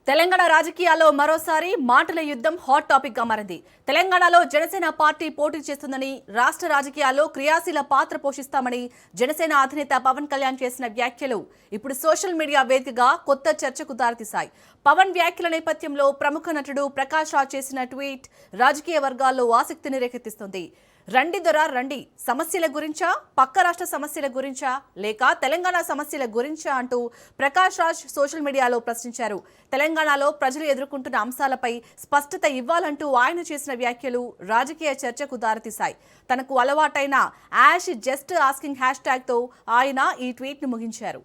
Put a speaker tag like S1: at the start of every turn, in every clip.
S1: తెలంగాణ రాజకీయాల్లో మరోసారి మాటల యుద్ధం హాట్ టాపిక్ గా మారింది. తెలంగాణలో జనసేన పార్టీ పోటీ చేస్తుందని, రాష్ట్ర రాజకీయాల్లో క్రియాశీల పాత్ర పోషిస్తామని జనసేన అధినేత పవన్ కళ్యాణ్ చేసిన వ్యాఖ్యలు ఇప్పుడు సోషల్ మీడియా వేదికగా కొత్త చర్చకు దారితీశాయి. పవన్ వ్యాఖ్యల నేపథ్యంలో ప్రముఖ నటుడు ప్రకాష్ రాజ్ చేసిన ట్వీట్ రాజకీయ వర్గాల్లో ఆసక్తిని రేకెత్తిస్తుంది. రండి దొర రండి, సమస్యల గురించా, పక్క రాష్ట్ర సమస్యల గురించా, లేక తెలంగాణ సమస్యల గురించా అంటూ ప్రకాష్ రాజ్ సోషల్ మీడియాలో ప్రశ్నించారు. తెలంగాణలో ప్రజలు ఎదుర్కొంటున్న అంశాలపై స్పష్టత ఇవ్వాలంటూ ఆయన చేసిన వ్యాఖ్యలు రాజకీయ చర్చకు దారితీశాయి. తనకు అలవాటైన hash just asking hashtag తో ఆయన ఈ ట్వీట్ ను ముగించారు.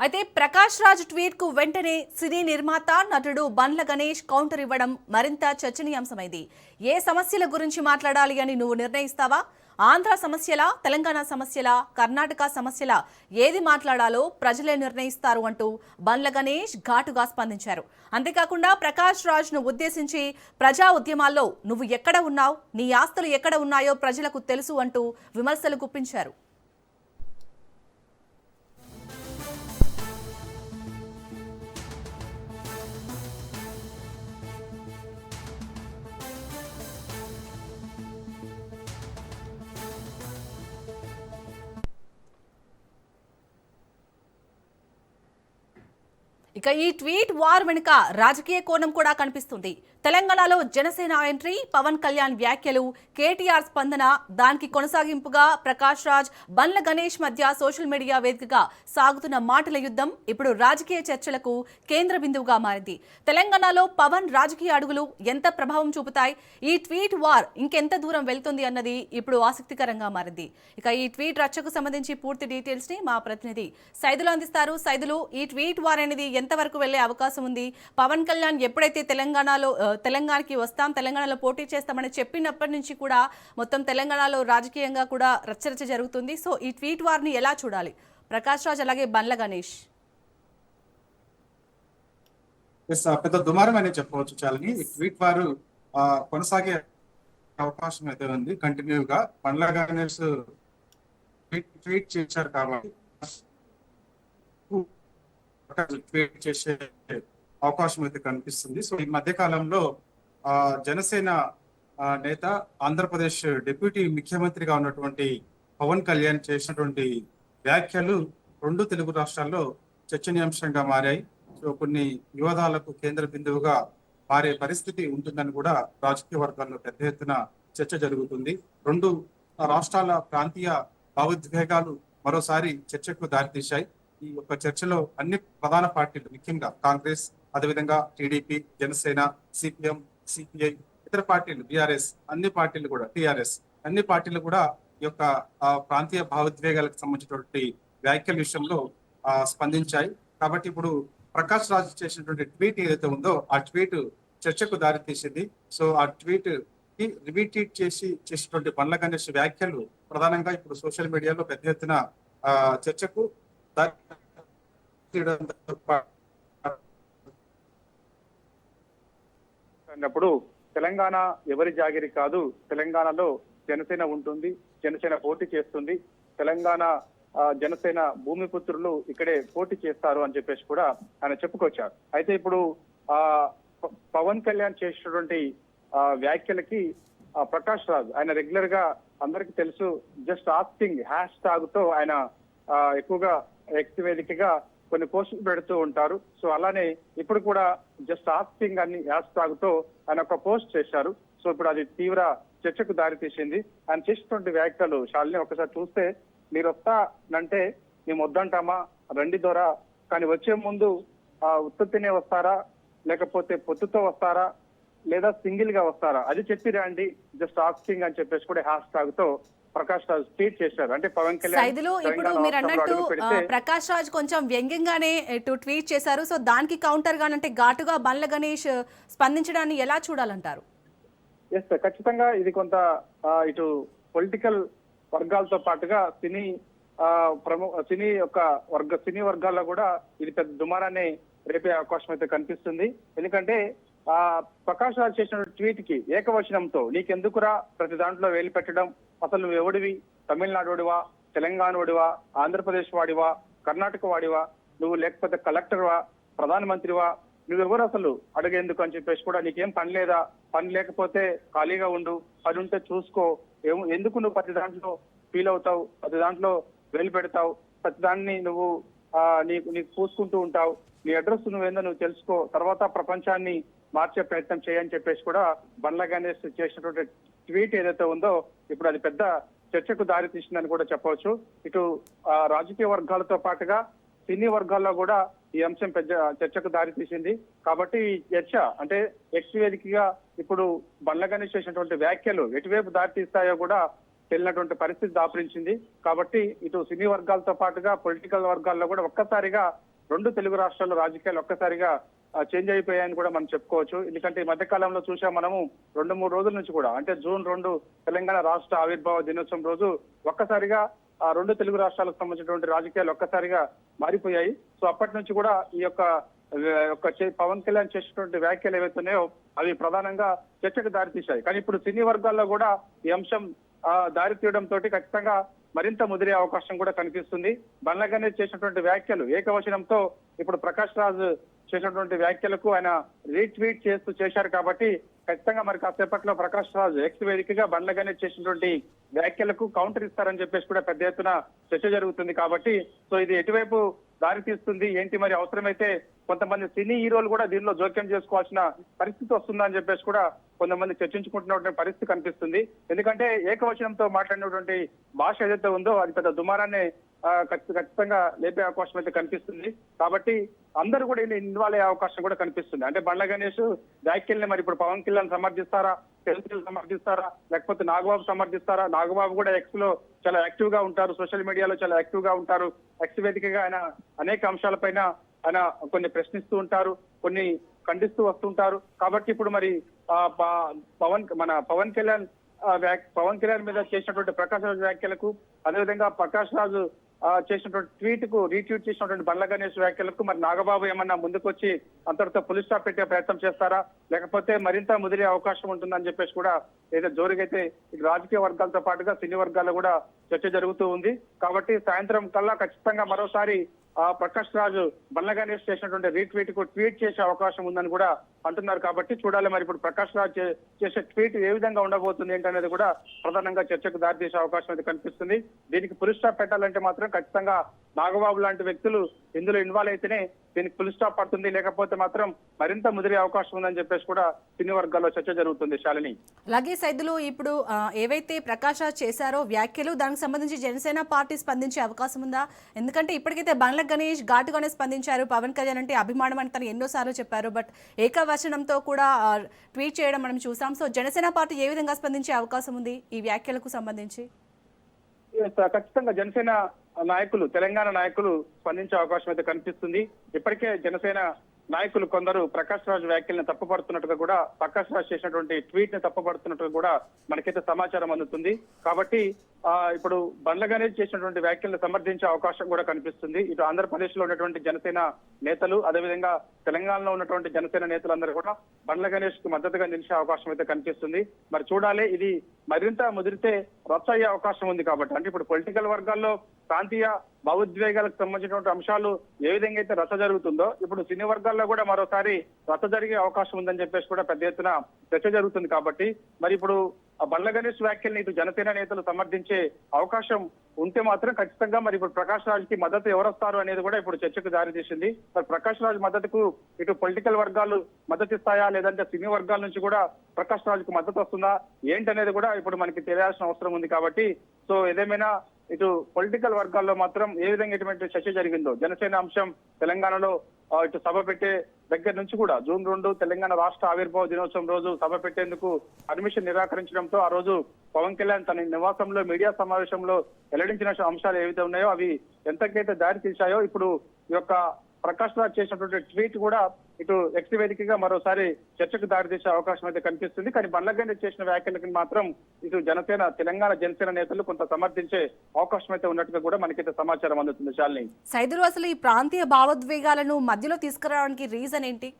S1: అయితే ప్రకాష్ రాజ్ ట్వీట్ కు వెంటనే సినీ నిర్మాత నటుడు బండ్ల గణేష్ కౌంటర్ ఇవ్వడం మరింత చర్చనీయాంశమైంది. ఏ సమస్యల గురించి మాట్లాడాలి అని నువ్వు నిర్ణయిస్తావా? ఆంధ్ర సమస్యల, తెలంగాణ సమస్యల, కర్ణాటక సమస్యల, ఏది మాట్లాడాలో ప్రజలే నిర్ణయిస్తారు అంటూ బండ్ల గణేష్ ఘాటుగా స్పందించారు. అంతేకాకుండా ప్రకాష్ రాజ్ ను ఉద్దేశించి ప్రజా ఉద్యమాల్లో నువ్వు ఎక్కడ ఉన్నావు, నీ ఆస్తులు ఎక్కడ ఉన్నాయో ప్రజలకు తెలుసు అంటూ విమర్శలు గుప్పించారు. ఇక ఈ ట్వీట్ వార్ వెనుక రాజకీయ కోణం కూడా కనిపిస్తుంది. తెలంగాణలో జనసేన ఎంట్రీ, పవన్ కళ్యాణ్ వ్యాఖ్యలు, కేటీఆర్ స్పందన, దానికి కొనసాగింపుగా ప్రకాష్ రాజ్, బండ్ల గణేష్ మధ్య సోషల్ మీడియా వేదికగా సాగుతున్న మాటల యుద్ధం ఇప్పుడు రాజకీయ చర్చలకు కేంద్ర బిందువుగా మారింది. తెలంగాణలో పవన్ రాజకీయ అడుగులు ఎంత ప్రభావం చూపుతాయి, ఈ ట్వీట్ వార్ ఇంకెంత దూరం వెళ్తుంది అన్నది ఇప్పుడు ఆసక్తికరంగా మారింది. ఇక ఈ ట్వీట్ రచ్చకు సంబంధించి పూర్తి డీటెయిల్స్ ని మా ప్రతినిధి సైదులు అందిస్తారు. సైదులు, ఈ ట్వీట్ వార్ అనేది ఎంతవరకు వెళ్లే అవకాశం ఉంది? పవన్ కళ్యాణ్ ఎప్పుడైతే తెలంగాణకి వస్తాం, తెలంగాణలో పోటీ చేస్తామని చెప్పినప్పటి నుంచి కూడా మొత్తం తెలంగాణలో రాజకీయంగా కూడా రచ్చరచ్చ జరుగుతుంది. సో ఈ ట్వీట్ వార్ని ఎలా చూడాలి? ప్రకాష్ రాజ్ అలాగే బండ్ల గణేష్.
S2: పెద్ద దుమారం అనే చెప్పవచ్చు. చాలని ఈ ట్వీట్ వారు కొనసాగే అవకాశం అయితే ఉంది. కంటిన్యూగా బండ్ల గణేష్ ట్వీట్ చేశారు కాబట్టి ట్వీట్ చేసే అవకాశం అయితే కనిపిస్తుంది. సో ఈ మధ్య కాలంలో జనసేన నేత, ఆంధ్రప్రదేశ్ డిప్యూటీ ముఖ్యమంత్రిగా ఉన్నటువంటి పవన్ కళ్యాణ్ చేసినటువంటి వ్యాఖ్యలు రెండు తెలుగు రాష్ట్రాల్లో చర్చనీయాంశంగా మారాయి. సో కొన్ని వివాదాలకు కేంద్ర బిందువుగా మారే పరిస్థితి ఉంటుందని కూడా రాజకీయ వర్గాల్లో పెద్ద ఎత్తున చర్చ జరుగుతుంది. రెండు రాష్ట్రాల ప్రాంతీయ భావోద్వేగాలు మరోసారి చర్చకు దారితీశాయి. ఈ యొక్క చర్చలో అన్ని ప్రధాన పార్టీలు, ముఖ్యంగా కాంగ్రెస్, అదేవిధంగా టీడీపీ, జనసేన, సిపిఎం, సిపిఐ, ఇతర పార్టీలు, బీఆర్ఎస్, అన్ని పార్టీలు కూడా, టీఆర్ఎస్, అన్ని పార్టీలు కూడా ఈ యొక్క ప్రాంతీయ భావోద్వేగాలకు సంబంధించినటువంటి వ్యాఖ్యల విషయంలో స్పందించాయి. కాబట్టి ఇప్పుడు ప్రకాష్ రాజ్ చేసినటువంటి ట్వీట్ ఏదైతే ఉందో ఆ ట్వీట్ చర్చకు దారితీసింది. సో ఆ ట్వీట్ కి రిట్వీట్ చేసినటువంటి బండ్ల గణేష్ వ్యాఖ్యలు ప్రధానంగా ఇప్పుడు సోషల్ మీడియాలో పెద్ద ఎత్తున చర్చకు
S3: అన్నప్పుడు తెలంగాణ ఎవరి జాగిరి కాదు, తెలంగాణలో జనసేన ఉంటుంది, జనసేన పోటీ చేస్తుంది, తెలంగాణ జనసేన భూమిపుత్రులు ఇక్కడే పోటీ చేస్తారు అని చెప్పేసి కూడా ఆయన చెప్పుకొచ్చారు. అయితే ఇప్పుడు పవన్ కళ్యాణ్ చేసినటువంటి వ్యాఖ్యలకి ప్రకాష్ రాజ్ ఆయన రెగ్యులర్ గా అందరికి తెలుసు జస్ట్ ఆస్కింగ్ హ్యాష్ ట్యాగ్ తో ఆయన ఎక్కువగా ఎక్స్ వేదికగా కొన్ని పోస్టులు పెడుతూ ఉంటారు. సో అలానే ఇప్పుడు కూడా జస్ట్ ఆస్కింగ్ అని హ్యాష్ ట్యాగ్ తో ఆయన ఒక పోస్ట్ చేశారు. సో ఇప్పుడు అది తీవ్ర చర్చకు దారితీసింది. ఆయన చేసినటువంటి వ్యాఖ్యలు శాలిని ఒకసారి చూస్తే, మీరు వస్తానంటే మేము వద్దంటామా, రండి దొర, కానీ వచ్చే ముందు ఉత్పత్తినే వస్తారా, లేకపోతే పొత్తుతో వస్తారా, లేదా సింగిల్ గా వస్తారా, అది చెప్పి రండి, జస్ట్ ఆస్కింగ్ అని చెప్పేసి కూడా హ్యాష్ ట్యాగ్ తో ప్రకాష్ రాజ్ ట్వీట్ చేశారు. అంటే పవన్ కళ్యాణ్
S1: ఇప్పుడు మీరు అన్నట్టు ప్రకాష్ రాజ్ కొంచెం వ్యంగ్యంగానే ట్వీట్ చేశారు. సో దానికి కౌంటర్ గా అంటే ఘాటుగా బండ్ల గణేష్ స్పందించడాన్ని ఎలా చూడాలంటారు?
S3: ఎస్, ఖచ్చితంగా ఇది కొంత ఇటు పొలిటికల్ వర్గాలతో పాటుగా సినీ సినీ వర్గాల్లో కూడా ఇది పెద్ద దుమారాన్ని రేపే అవకాశం అయితే కనిపిస్తుంది. ఎందుకంటే ఆ ప్రకాష్ రాజ్ చేసిన ట్వీట్ కి ఏకవచనంతో నీకెందుకురా ప్రతి దాంట్లో వేలు పెట్టడం, అసలు నువ్వు ఎవడివి, తమిళనాడు వాడివా, తెలంగాణ వాడివా, ఆంధ్రప్రదేశ్ వాడివా, కర్ణాటక వాడివా, నువ్వు లేకపోతే కలెక్టర్వా, ప్రధానమంత్రివా, నువ్వెవరు అసలు అడిగేందుకు అని చెప్పేసి కూడా నీకేం పని లేదా, పని లేకపోతే ఖాళీగా ఉండు, పని ఉంటే చూసుకో, ఎందుకు నువ్వు ప్రతి దాంట్లో ఫీల్ అవుతావు, ప్రతి దాంట్లో వేలు పెడతావు, ప్రతి దాన్ని నువ్వు నీకు పూసుకుంటూ ఉంటావు, నీ అడ్రస్ నువ్వేందో నువ్వు తెలుసుకో, తర్వాత ప్రపంచాన్ని మార్చే ప్రయత్నం చేయని చెప్పేసి కూడా బండ్ల గణేష్ చేసినటువంటి ట్వీట్ ఏదైతే ఉందో ఇప్పుడు అది పెద్ద చర్చకు దారి తీసిందని కూడా చెప్పవచ్చు. ఇటు రాజకీయ వర్గాలతో పాటుగా సినీ వర్గాల్లో కూడా ఈ అంశం పెద్ద చర్చకు దారి తీసింది. కాబట్టి ఈ చర్చ అంటే ఎక్స్ వేదికగా ఇప్పుడు బండ్ల గణేష్ చేసినటువంటి వ్యాఖ్యలు ఎటువైపు దారి తీస్తాయో కూడా తెలియనటువంటి పరిస్థితి దాపురించింది. కాబట్టి ఇటు సినీ వర్గాలతో పాటుగా పొలిటికల్ వర్గాల్లో కూడా ఒక్కసారిగా రెండు తెలుగు రాష్ట్రాల్లో రాజకీయాలు ఒక్కసారిగా చేంజ్ అయిపోయాయని కూడా మనం చెప్పుకోవచ్చు. ఎందుకంటే ఈ మధ్య కాలంలో చూసాం మనము 2-3 రోజుల నుంచి కూడా అంటే జూన్ 2 తెలంగాణ రాష్ట్ర ఆవిర్భావ దినోత్సవం రోజు ఒక్కసారిగా ఆ రెండు తెలుగు రాష్ట్రాలకు సంబంధించినటువంటి రాజకీయాలు ఒక్కసారిగా మారిపోయాయి. సో అప్పటి నుంచి కూడా ఈ యొక్క పవన్ కళ్యాణ్ చేసినటువంటి వ్యాఖ్యలు ఏవైతున్నాయో అవి ప్రధానంగా చర్చకు దారితీశాయి. కానీ ఇప్పుడు సినీ వర్గాల్లో కూడా ఈ అంశం దారి తీయడం తోటి ఖచ్చితంగా మరింత ముదిరే అవకాశం కూడా కనిపిస్తుంది. బండ్ల గణేష్ చేసినటువంటి వ్యాఖ్యలు ఏకవచనంతో ఇప్పుడు ప్రకాష్ రాజ్ చేసినటువంటి వ్యాఖ్యలకు ఆయన రీట్వీట్ చేశారు కాబట్టి ఖచ్చితంగా మరి కాసేపట్లో ప్రకాష్ రాజ్ ఎక్స్ వేదికగా బండ్ల గణేష్ చేసినటువంటి వ్యాఖ్యలకు కౌంటర్ ఇస్తారని చెప్పేసి కూడా పెద్ద ఎత్తున చర్చ జరుగుతుంది. కాబట్టి సో ఇది ఎటువైపు దారి తీస్తుంది ఏంటి, మరి అవసరమైతే కొంతమంది సినీ హీరోలు కూడా దీనిలో జోక్యం చేసుకోవాల్సిన పరిస్థితి వస్తుందని చెప్పేసి కూడా కొంతమంది చర్చించుకుంటున్నటువంటి పరిస్థితి కనిపిస్తుంది. ఎందుకంటే ఏకవచనంతో మాట్లాడినటువంటి భాష ఏదైతే ఉందో అది పెద్ద దుమారాన్ని ఖచ్చితంగా లేపే అవకాశం అయితే కనిపిస్తుంది. కాబట్టి అందరూ కూడా ఇన్వాల్వ్ అయ్యే అవకాశం కూడా కనిపిస్తుంది. అంటే బండ్ల గణేష్ వ్యాఖ్యల్ని మరి ఇప్పుడు పవన్ కళ్యాణ్ సమర్థిస్తారా, తెలుగు సమర్థిస్తారా, లేకపోతే నాగబాబు సమర్థిస్తారా? నాగబాబు కూడా ఎక్స్ లో చాలా యాక్టివ్ గా ఉంటారు, సోషల్ మీడియాలో చాలా యాక్టివ్ గా ఉంటారు. ఎక్స్ వేదికగా ఆయన అనేక అంశాలపైన ఆయన కొన్ని ప్రశ్నిస్తూ ఉంటారు, కొన్ని ఖండిస్తూ వస్తుంటారు. కాబట్టి ఇప్పుడు మరి పవన్ కళ్యాణ్ మీద చేసినటువంటి ప్రకాష్ రాజు వ్యాఖ్యలకు, అదేవిధంగా ప్రకాష్ రాజు చేసినటువంటి ట్వీట్ కు రీట్వీట్ చేసినటువంటి బండ్ల గణేష్ వ్యాఖ్యలకు మరి నాగబాబు ఏమన్నా ముందుకొచ్చి అంతటితో పులి స్టాప్ పెట్టే ప్రయత్నం చేస్తారా, లేకపోతే మరింత ముదిరే అవకాశం ఉంటుందని చెప్పేసి కూడా ఏదో జోరుగైతే రాజకీయ వర్గాలతో పాటుగా సినీ వర్గాల్లో కూడా చర్చ జరుగుతూ ఉంది. కాబట్టి సాయంత్రం కల్లా ఖచ్చితంగా మరోసారి ప్రకాష్ రాజు బండ్ల గణేష్ చేసినటువంటి రీట్వీట్ కు ట్వీట్ చేసే అవకాశం ఉందని కూడా అంటున్నారు. కాబట్టి చూడాలి మరి ఇప్పుడు ప్రకాష్ రాజ్ చేసే ట్వీట్ ఏ విధంగా ఉండబోతుంది ఏంటనేది కూడా ప్రధానంగా చర్చకు దారితీసే అవకాశం అయితే కనిపిస్తుంది. దీనికి పులి స్టాప్ పెట్టాలంటే మాత్రం ఖచ్చితంగా నాగబాబు లాంటి వ్యక్తులు ఇందులో ఇన్వాల్వ్ అయితేనే దీనికి పులి స్టాప్ పడుతుంది, లేకపోతే మాత్రం మరింత ముదిరే అవకాశం ఉందని చెప్పేసి కూడా సినీ వర్గాల్లో చర్చ జరుగుతుంది. శాలిని,
S1: అలాగే సైదులు ఇప్పుడు ఏవైతే ప్రకాష్ రాజ్ చేశారో వ్యాఖ్యలు దానికి సంబంధించి జనసేన పార్టీ స్పందించే అవకాశం ఉందా? ఎందుకంటే ఇప్పటికైతే బండ్ల గణేష్ ఘాటుగానే స్పందించారు. పవన్ కళ్యాణ్ అంటే అభిమానం అని తను ఎన్నోసార్లు చెప్పారు, బట్ ఏకవచనంతో కూడా ట్వీట్ చేయడం మనం చూసాం. సో జనసేన పార్టీ ఏ విధంగా స్పందించే అవకాశం ఉంది ఈ వ్యాఖ్యలకు సంబంధించి?
S3: ఖచ్చితంగా జనసేన నాయకులు, తెలంగాణ నాయకులు స్పందించే అవకాశం అయితే కనిపిస్తుంది. ఇప్పటికే జనసేన నాయకులు కొందరు ప్రకాష్ రాజ్ వ్యాఖ్యలను తప్పుపడుతున్నట్టుగా కూడా, ప్రకాష్ రాజ్ చేసినటువంటి ట్వీట్ ని తప్పుపడుతున్నట్టుగా కూడా మనకైతే సమాచారం అందుతుంది. కాబట్టి ఇప్పుడు బండ్ల గణేష్ చేసినటువంటి వ్యాఖ్యలను సమర్థించే అవకాశం కూడా కనిపిస్తుంది. ఇటు ఆంధ్రప్రదేశ్ లో ఉన్నటువంటి జనసేన నేతలు, అదేవిధంగా తెలంగాణలో ఉన్నటువంటి జనసేన నేతలందరూ కూడా బండ్ల గణేష్ కు మద్దతుగా నిలిచే అవకాశం అయితే కనిపిస్తుంది. మరి చూడాలి, ఇది మరింత ముదిరితే రచ్చ అయ్యే అవకాశం ఉంది. కాబట్టి అంటే ఇప్పుడు పొలిటికల్ వర్గాల్లో ప్రాంతీయ భావోద్వేగాలకు సంబంధించినటువంటి అంశాలు ఏ విధంగా అయితే రచ్చ జరుగుతుందో ఇప్పుడు సినీ వర్గాల్లో కూడా మరోసారి రచ్చ జరిగే అవకాశం ఉందని చెప్పేసి కూడా పెద్ద ఎత్తున చర్చ జరుగుతుంది. కాబట్టి మరి ఇప్పుడు బండ్ల గణేష్ వ్యాఖ్యల్ని ఇటు జనసేన నేతలు సమర్థించే అవకాశం ఉంటే మాత్రం ఖచ్చితంగా మరి ఇప్పుడు ప్రకాష్ రాజ్ కి మద్దతు ఎవరొస్తారు అనేది కూడా ఇప్పుడు చర్చకు దారితీసింది. మరి ప్రకాష్ రాజ్ మద్దతుకు ఇటు పొలిటికల్ వర్గాలు మద్దతు ఇస్తాయా, లేదంటే సినీ వర్గాల నుంచి కూడా ప్రకాష్ రాజ్ కు మద్దతు వస్తుందా ఏంటనేది కూడా ఇప్పుడు మనకి తెలియాల్సిన అవసరం ఉంది. కాబట్టి సో ఏదేమైనా ఇటు పొలిటికల్ వర్గాల్లో మాత్రం ఏ విధంగా ఎటువంటి చర్చ జరిగిందో, జనసేన అంశం తెలంగాణలో ఇటు సభ పెట్టే దగ్గర నుంచి కూడా జూన్ 2 తెలంగాణ రాష్ట్ర ఆవిర్భావ దినోత్సవం రోజు సభ పెట్టేందుకు పర్మిషన్ నిరాకరించడంతో ఆ రోజు పవన్ కళ్యాణ్ తన నివాసంలో మీడియా సమావేశంలో వెల్లడించిన అంశాలు ఏవైతే ఉన్నాయో అవి ఎంతకైతే దారి తీశాయో ఇప్పుడు ఈ యొక్క ప్రకాష్ రాజ్ చేసినటువంటి ట్వీట్ కూడా ఇటు ఎక్స్ వేదికగా మరోసారి చర్చకు దారితీసే అవకాశం అయితే కనిపిస్తుంది. కానీ బండ్ల గణేష్ చేసిన వ్యాఖ్యలకు మాత్రం ఇటు తెలంగాణ జనసేన నేతలు కొంత సమర్థించే అవకాశం అయితే ఉన్నట్టుగా కూడా మనకైతే సమాచారం అందుతుంది. శాలిని,
S1: సైదులు అసలు ఈ ప్రాంతీయ భావోద్వేగాలను మధ్యలో తీసుకురావడానికి రీజన్ ఏంటి?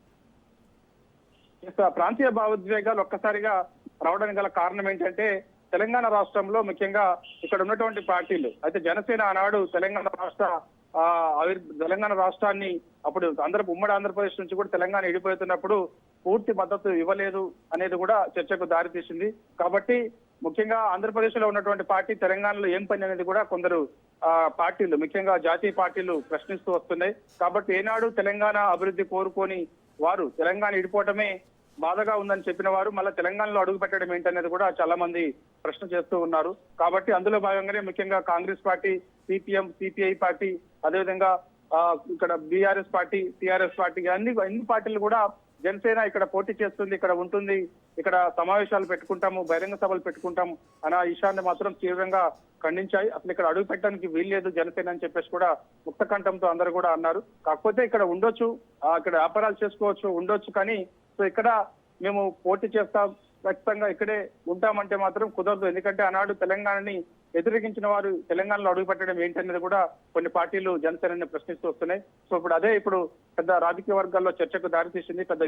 S3: ప్రాంతీయ భావోద్వేగాలు ఒక్కసారిగా రావడానికి గల కారణం ఏంటంటే తెలంగాణ రాష్ట్రంలో ముఖ్యంగా ఇక్కడ ఉన్నటువంటి పార్టీలు అయితే జనసేన ఆనాడు తెలంగాణ రాష్ట్రాన్ని అప్పుడు ఉమ్మడి ఆంధ్రప్రదేశ్ నుంచి కూడా తెలంగాణ విడిపోతున్నప్పుడు పూర్తి మద్దతు ఇవ్వలేదు అనేది కూడా చర్చకు దారితీసింది. కాబట్టి ముఖ్యంగా ఆంధ్రప్రదేశ్ లో ఉన్నటువంటి పార్టీ తెలంగాణలో ఏం పని అనేది కూడా కొందరు పార్టీలు ముఖ్యంగా జాతీయ పార్టీలు ప్రశ్నిస్తూ వస్తున్నాయి. కాబట్టి ఏనాడు తెలంగాణ అభివృద్ధి కోరుకొని వారు తెలంగాణ విడిపోవటమే బాధగా ఉందని చెప్పిన వారు మళ్ళీ తెలంగాణలో అడుగు పెట్టడం ఏంటనేది కూడా చాలా మంది ప్రశ్న చేస్తూ ఉన్నారు. కాబట్టి అందులో భాగంగానే ముఖ్యంగా Congress party, CPM, CPI party, అదేవిధంగా ఇక్కడ బీఆర్ఎస్ పార్టీ, టిఆర్ఎస్ పార్టీ అన్ని పార్టీలు కూడా జనసేన ఇక్కడ పోటీ చేస్తుంది, ఇక్కడ ఉంటుంది, ఇక్కడ సమావేశాలు పెట్టుకుంటాము, బహిరంగ సభలు పెట్టుకుంటాము అన్న విషయాన్ని మాత్రం తీవ్రంగా ఖండించాయి. అసలు ఇక్కడ అడుగు పెట్టడానికి వీల్లేదు జనసేన అని చెప్పేసి కూడా ముక్త కంఠంతో అందరూ కూడా అన్నారు. కాకపోతే ఇక్కడ ఉండొచ్చు, ఇక్కడ వ్యాపారాలు చేసుకోవచ్చు, ఉండొచ్చు, కానీ సో ఇక్కడ మేము పోటీ చేస్తాం, ఖచ్చితంగా ఇక్కడే ఉంటామంటే మాత్రం కుదరదు. ఎందుకంటే ఆనాడు తెలంగాణని వ్యతిరేకించిన వారు తెలంగాణలో అడుగు పెట్టడం ఏంటనేది కూడా కొన్ని పార్టీలు జనసేనని ప్రశ్నిస్తూ వస్తున్నాయి. సో ఇప్పుడు పెద్ద రాజకీయ వర్గాల్లో చర్చకు దారితీసింది, పెద్ద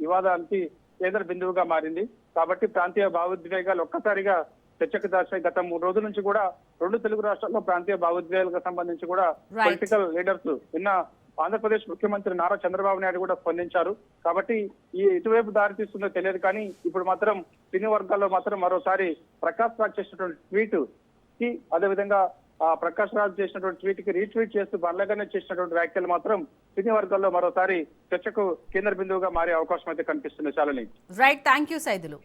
S3: వివాదానికి కేంద్ర బిందువుగా మారింది. కాబట్టి ప్రాంతీయ భావోద్వేగాలు ఒక్కసారిగా చర్చకు దాచాయి. గత 3 రోజుల నుంచి కూడా 2 తెలుగు రాష్ట్రాల్లో ప్రాంతీయ భావోద్వేగాలకు సంబంధించి కూడా పొలిటికల్ లీడర్స్ నిన్న ఆంధ్రప్రదేశ్ ముఖ్యమంత్రి నారా చంద్రబాబు నాయుడు కూడా స్పందించారు. కాబట్టి ఇటువైపు దారి తీస్తుందో తెలియదు, కానీ ఇప్పుడు మాత్రం సినీ వర్గాల్లో మాత్రం మరోసారి ప్రకాష్ రాజ్ చేసినటువంటి ట్వీట్ కి, అదేవిధంగా ప్రకాష్ రాజ్ చేసినటువంటి ట్వీట్ కి రీట్వీట్ చేస్తూ బండ్లగానే చేసినటువంటి వ్యాఖ్యలు మాత్రం సినీ వర్గాల్లో మరోసారి చర్చకు కేంద్ర బిందువుగా మారే అవకాశం అయితే కనిపిస్తుంది. చాలని
S1: రైట్, థ్యాంక్ యూ సైదులు.